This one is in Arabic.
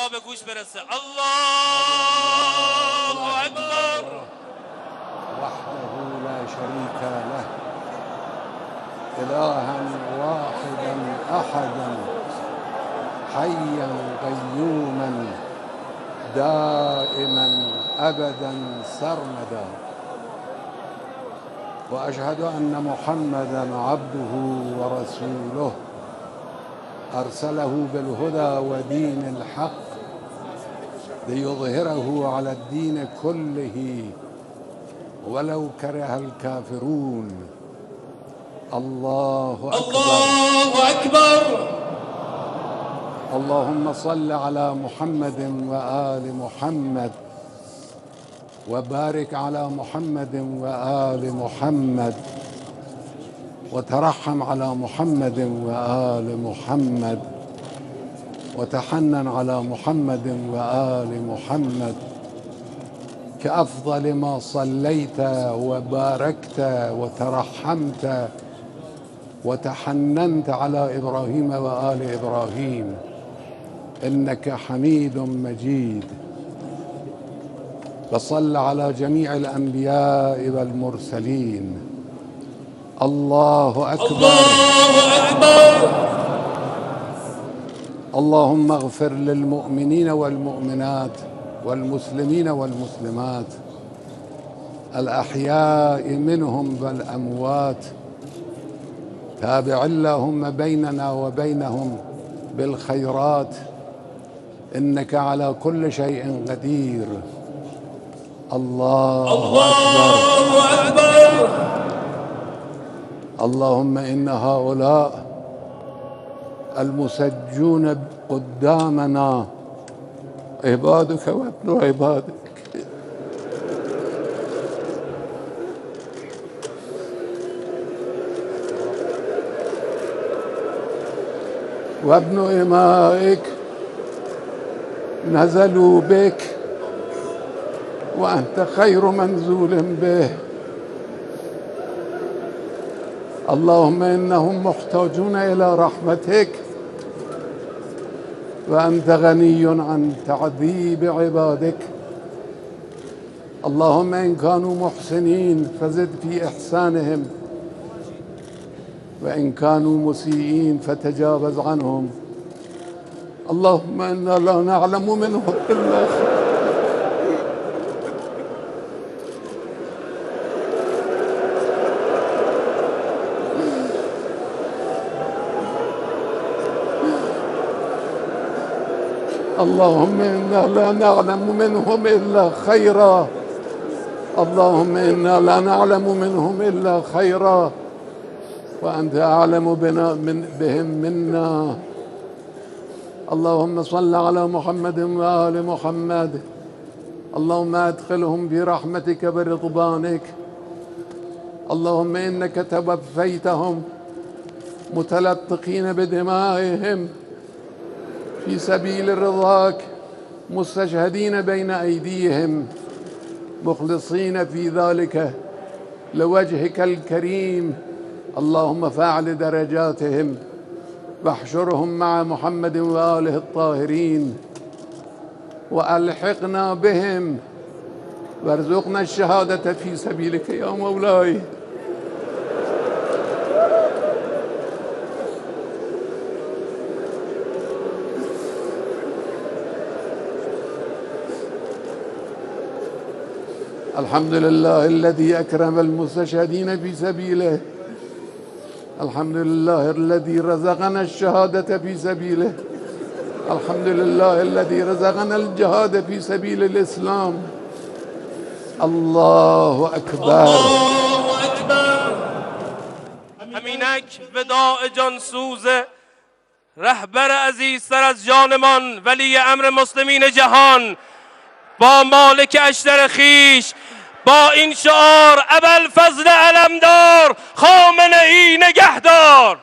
صدا به گوش برسه. الله اکبر. وحده لا شريك له إلها واحدا أحدا حيا قيوما دائما أبدا سرمدا. وأشهد أن محمدا عبده ورسوله أرسله بالهدى ودين الحق ليظهره على الدين كله ولو كره الكافرون. الله أكبر. الله أكبر. اللهم صل على محمد وآل محمد وبارك على محمد وآل محمد وترحم على محمد وآل محمد وتحنن على محمد وآل محمد كأفضل ما صليت وباركت وترحمت وتحننت على إبراهيم وآل إبراهيم إنك حميد مجيد. وصل على جميع الأنبياء والمرسلين. الله أكبر. الله أكبر. اللهم اغفر للمؤمنين والمؤمنات والمسلمين والمسلمات الأحياء منهم والأموات. تابع اللهم بيننا وبينهم بالخيرات إنك على كل شيء قدير. الله أكبر. اللهم إن هؤلاء المسجون قدامنا عبادك وابن عبادك وابن إمائك نزلوا بك وأنت خير منزول به. اللهم إنهم محتاجون إلى رحمتك وأنت غني عن تعذيب عبادك. اللهم إن كانوا محسنين فزد في إحسانهم وإن كانوا مسيئين فتجاوز عنهم. اللهم إنا لا نعلم منهم إلا خير. اللهم إنا لا نعلم منهم إلا خيرا. اللهم إنا لا نعلم منهم إلا خيرا وأنت أعلم بهم منا. اللهم صل على محمد وآل محمد. اللهم أدخلهم برحمتك برضوانك. اللهم إنك توفيتهم متلطخين بدمائهم في سبيل رضاك مستشهدين بين أيديهم مخلصين في ذلك لوجهك الكريم. اللهم فاعل درجاتهم واحشرهم مع محمد وآله الطاهرين وألحقنا بهم وارزقنا الشهادة في سبيلك يا مولاي. الحمد لله الذي أكرم المستشهدين في سبيله. الحمد لله الذي رزقنا الشهادة في سبيله. الحمد لله الذي رزقنا الجهاد في سبيل الإسلام. الله أكبر. الله أكبر. همینک وداع جانسوز رهبر عزیزتر از جانمان ولی امر مسلمین جهان با مالک اشتر خیش با این شعار ابوالفضل علمدار خامنه‌ای نگهدار.